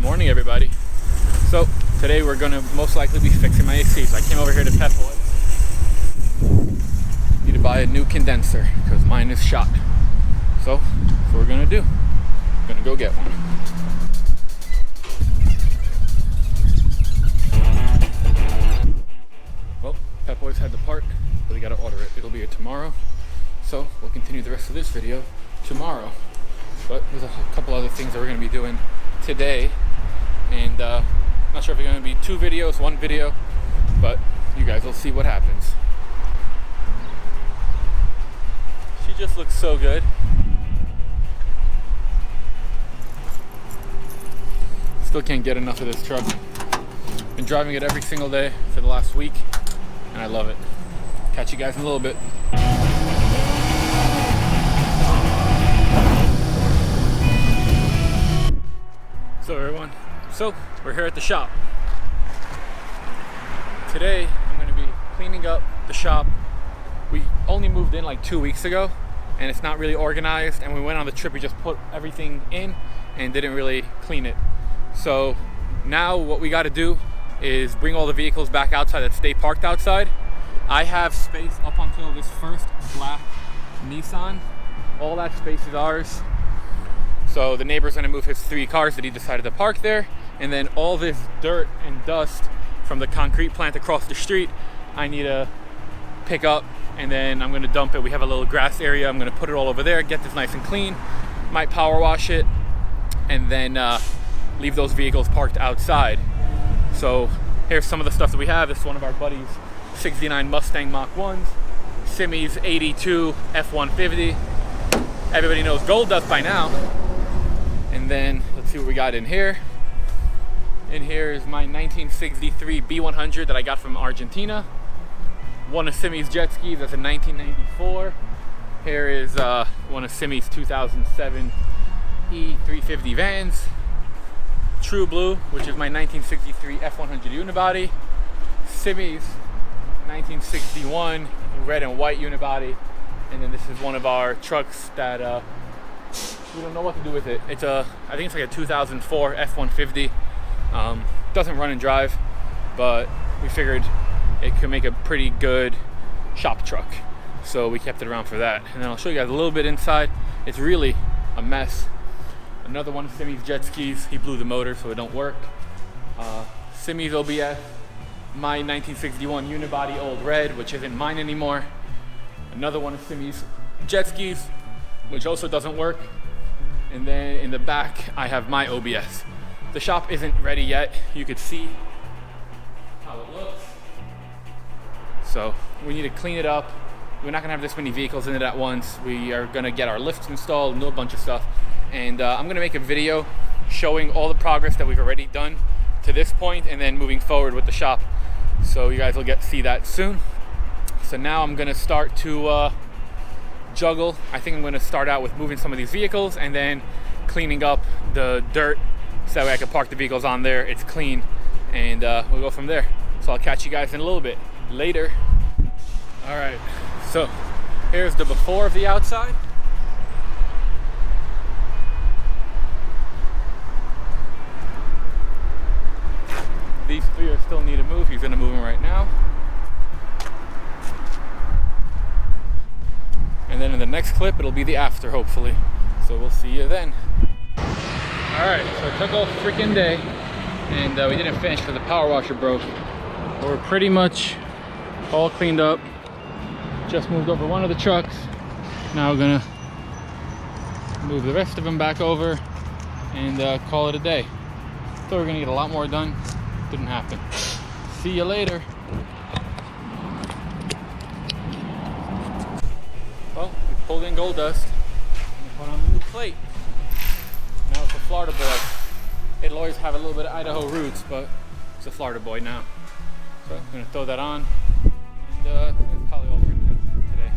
morning, everybody. So today we're gonna most likely be fixing my AC. So I came over here to Pep Boys. Need to buy a new condenser because mine is shot. So that's what we're gonna do. Gonna go get one. Well, Pep Boys had the part, but we gotta order it. It'll be here tomorrow. So we'll continue the rest of this video tomorrow. But there's a couple other things that we're gonna be doing today, and not sure if it's gonna be 2 videos, 1 video, but you guys will see what happens. She just looks so good. Still can't get enough of this truck. Been driving it every single day for the last week, and I love it. Catch you guys in a little bit. So everyone, we're here at the shop. Today I'm going to be cleaning up the shop. We only moved in like 2 weeks ago and it's not really organized, and we went on the trip, we just put everything in and didn't really clean it. So now what we got to do is bring all the vehicles back outside that stay parked outside. I have space up until this first black Nissan. All that space is ours. So the neighbor's gonna move his 3 cars that he decided to park there, and then all this dirt and dust from the concrete plant across the street, I need to pick up, and then I'm gonna dump it. We have a little grass area. I'm gonna put it all over there, get this nice and clean, might power wash it, and then leave those vehicles parked outside. So here's some of the stuff that we have. This is one of our buddies' 69 Mustang Mach 1s, Simi's 82 F250. Everybody knows gold dust by now. And then let's see what we got in here. In here is my 1963 B100 that I got from Argentina. One of Simi's jet skis, that's a 1994. Here is one of Simi's 2007 E350 vans. True Blue, which is my 1963 F100 unibody. Simi's 1961 red and white unibody. And then this is one of our trucks that we don't know what to do with it. I think it's like a 2004 F150. Doesn't run and drive, but we figured it could make a pretty good shop truck. So we kept it around for that. And then I'll show you guys a little bit inside. It's really a mess. Another one of Simi's jet skis. He blew the motor so it don't work. Simi's OBS. My 1961 unibody old red, which isn't mine anymore. Another one of Simi's jet skis, which also doesn't work. And then in the back, I have my OBS. The shop isn't ready yet. You could see how it looks. So we need to clean it up. We're not gonna have this many vehicles in it at once. We are gonna get our lifts installed, do a bunch of stuff. And I'm gonna make a video showing all the progress that we've already done to this point, and then moving forward with the shop. So you guys will see that soon. So now I'm gonna start to juggle. I think I'm going to start out with moving some of these vehicles and then cleaning up the dirt so that way I can park the vehicles on there, it's clean, and we'll go from there. So I'll catch you guys in a little bit later. All right, so here's the before of the outside. These 3 are still need to move. He's going to move them right now. And then in the next clip, it'll be the after, hopefully. So we'll see you then. All right, so it took all freaking day, and we didn't finish because the power washer broke. But we're pretty much all cleaned up. Just moved over one of the trucks. Now we're gonna move the rest of them back over and call it a day. Thought we were gonna get a lot more done. Didn't happen. See you later. Well, we pulled in gold dust and put on the new plate. Now it's a Florida boy. It'll always have a little bit of Idaho roots, but it's a Florida boy now. So I'm gonna throw that on, and that's probably all we're gonna do today.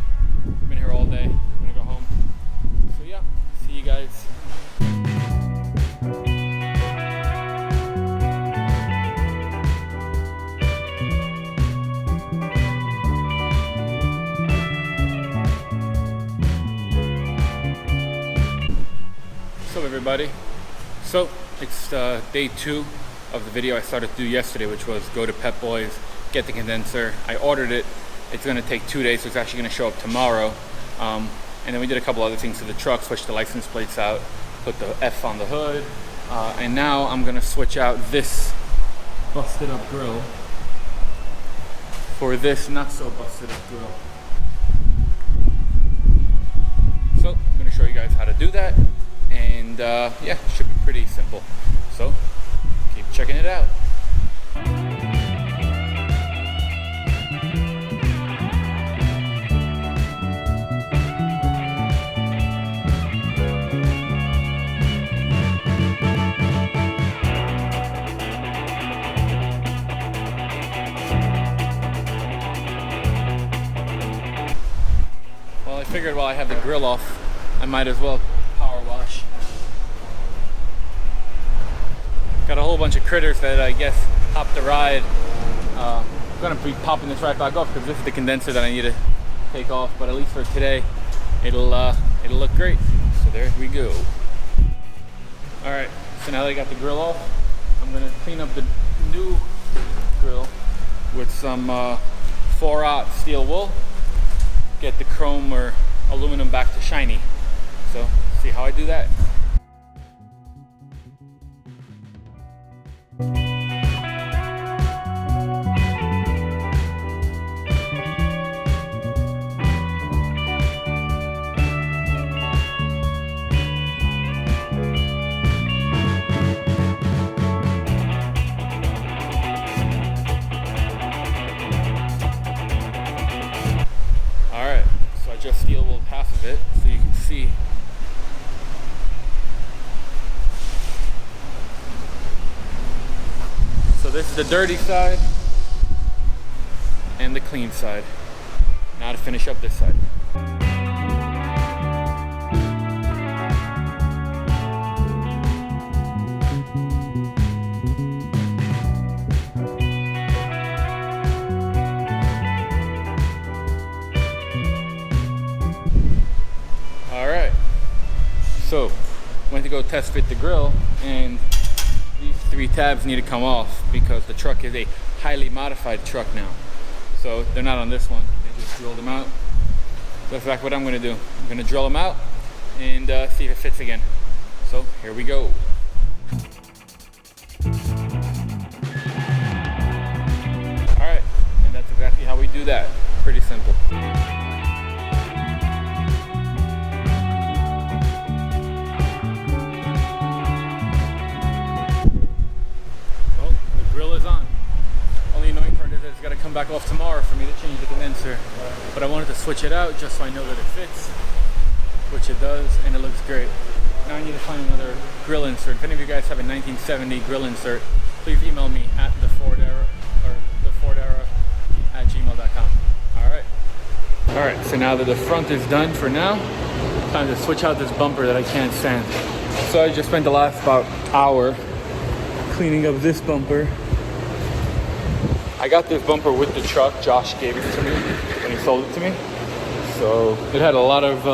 We've been here all day. I'm gonna go home. So yeah, see you guys. So everybody, so It's day 2 of the video I started to do yesterday, which was go to Pep Boys, get the condenser. I ordered it. It's going to take 2 days, so it's actually going to show up tomorrow. And then we did a couple other things to the truck, switched the license plates out, put the F on the hood. And now I'm going to switch out this busted up grill for this not so busted up grill. So I'm going to show you guys how to do that, and yeah, it should be pretty simple. So keep checking it out. I figured while I have the grill off, I might as well power wash. Got a whole bunch of critters that I guess hopped the ride. I'm gonna be popping this right back off because this is the condenser that I need to take off. But at least for today, it'll look great. So there we go. All right. So now that I got the grill off, I'm gonna clean up the new grill with some 4/0 steel wool. Get the chrome or aluminum back to shiny. So, see how I do that. Just steel wool half of it so you can see. So this is the dirty side and the clean side. Now to finish up this side. So, went to go test fit the grill, and these 3 tabs need to come off because the truck is a highly modified truck now. So they're not on this one. They just drilled them out. So that's exactly what I'm going to do. I'm going to drill them out and see if it fits again. So here we go. All right, and that's exactly how we do that. Pretty simple. It's got to come back off tomorrow for me to change the condenser, but I wanted to switch it out just so I know that it fits, which it does, and it looks great. Now I need to find another grill insert. If any of you guys have a 1970 grill insert, please email me at thefordera@gmail.com. All right, so now that the front is done for now, time to switch out this bumper that I can't stand. So I just spent the last about hour cleaning up this bumper. I got this bumper with the truck. Josh gave it to me when he sold it to me. So it had a lot of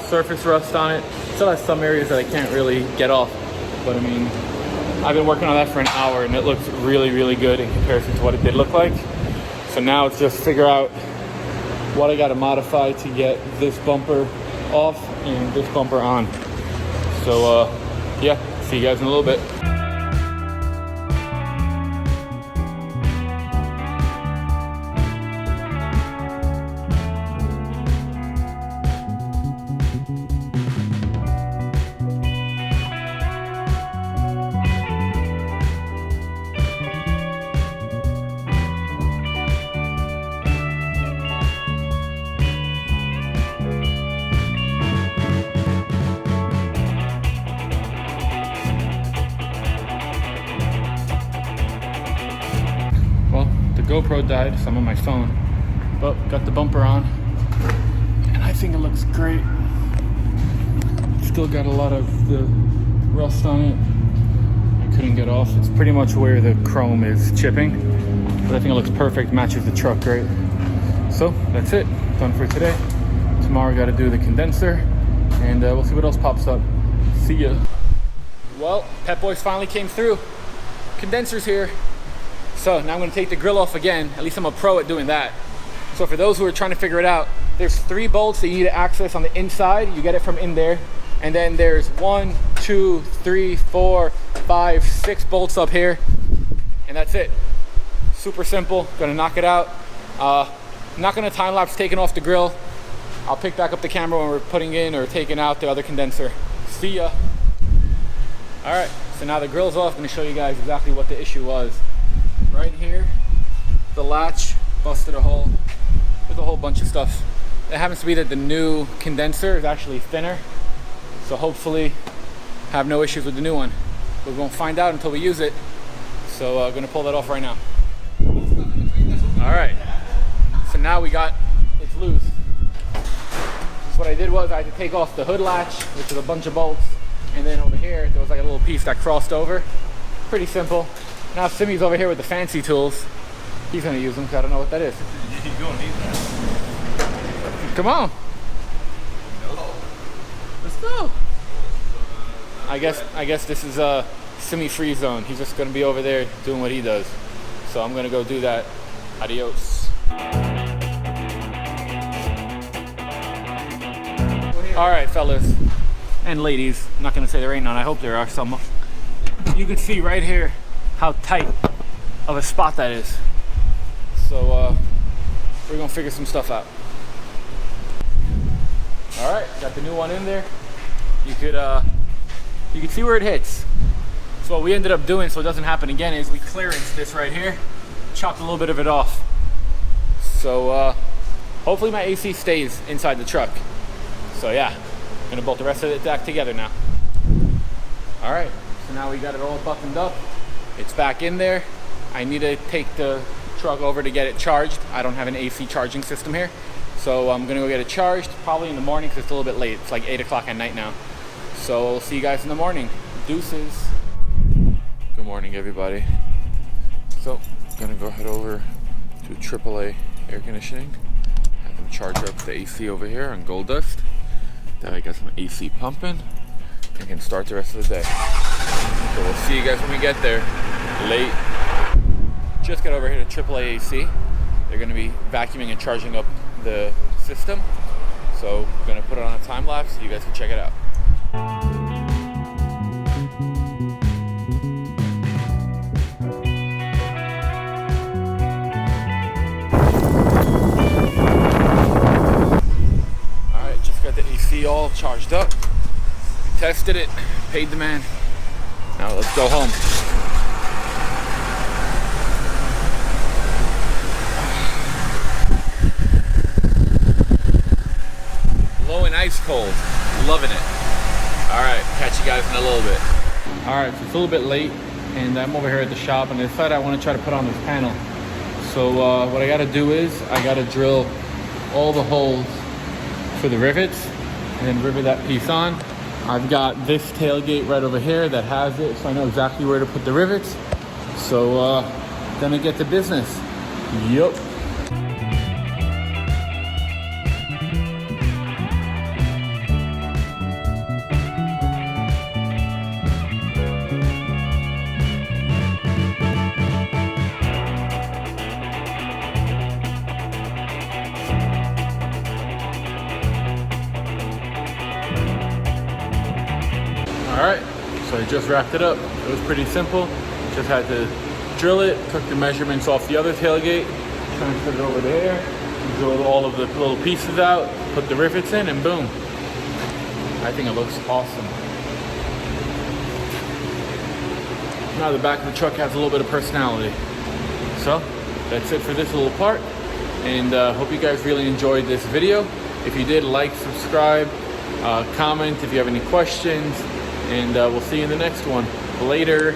surface rust on it. Still has some areas that I can't really get off. But I mean, I've been working on that for an hour and it looks really, really good in comparison to what it did look like. So now it's just figure out what I got to modify to get this bumper off and this bumper on. So yeah, see you guys in a little bit. GoPro died, so I'm on my phone, but got the bumper on and I think it looks great. Still got a lot of the rust on it. I couldn't get off. It's pretty much where the chrome is chipping, but I think it looks perfect, matches the truck great. So that's it, done for today. Tomorrow got to do the condenser and we'll see what else pops up. See ya. Well, Pep Boys finally came through. Condenser's here. So now I'm gonna take the grill off again. At least I'm a pro at doing that. So for those who are trying to figure it out, there's 3 bolts that you need to access on the inside. You get it from in there. And then there's 1, 2, 3, 4, 5, 6 bolts up here. And that's it. Super simple, gonna knock it out. I'm not gonna time lapse taking off the grill. I'll pick back up the camera when we're putting in or taking out the other condenser. See ya. All right, so now the grill's off. I'm gonna show you guys exactly what the issue was. Right here, the latch busted a hole. There's a whole bunch of stuff. It happens to be that the new condenser is actually thinner. So hopefully have no issues with the new one. We won't find out until we use it. So I'm gonna pull that off right now. All right, so now it's loose. So what I did was I had to take off the hood latch, which is a bunch of bolts. And then over here, there was like a little piece that crossed over. Pretty simple. Now Simi's over here with the fancy tools. He's gonna use them because I don't know what that is. You don't need that. Come on. Let's go. I guess this is a Simi free zone. He's just gonna be over there doing what he does. So I'm gonna go do that. Adios. All right, fellas and ladies. I'm not gonna say there ain't none. I hope there are some. You can see right here how tight of a spot that is. So we're gonna figure some stuff out. All right, got the new one in there. You can see where it hits. So what we ended up doing so it doesn't happen again is we clearanced this right here, chopped a little bit of it off. So hopefully my AC stays inside the truck. So yeah, gonna bolt the rest of it back together now. All right, so now we got it all buttoned up. It's back in there. I need to take the truck over to get it charged. I don't have an AC charging system here. So I'm gonna go get it charged probably in the morning because it's a little bit late. It's like 8 o'clock at night now. So we'll see you guys in the morning. Deuces. Good morning, everybody. So I'm gonna go head over to AAA air conditioning. Have them charge up the AC over here on Gold Dust. Then I got some AC pumping and can start the rest of the day. So we'll see you guys when we get there. Late. Just got over here to AAA AC. They're gonna be vacuuming and charging up the system. So I'm gonna put it on a time lapse so you guys can check it out. Alright, just got the AC all charged up. Tested it, paid the man. Now let's go home. Low and ice cold, loving it. All right, catch you guys in a little bit. All right, so it's a little bit late and I'm over here at the shop and I decided I want to try to put on this panel. So what I got to do is I got to drill all the holes for the rivets and then rivet that piece on. I've got this tailgate right over here that has it, so I know exactly where to put the rivets. So gonna get to business. Yup. Alright, so I just wrapped it up. It was pretty simple. Just had to drill it, took the measurements off the other tailgate, transferred it over there, drilled all of the little pieces out, put the rivets in, and boom. I think it looks awesome. Now the back of the truck has a little bit of personality. So, that's it for this little part. And hope you guys really enjoyed this video. If you did, like, subscribe, comment if you have any questions. And we'll see you in the next one. Later.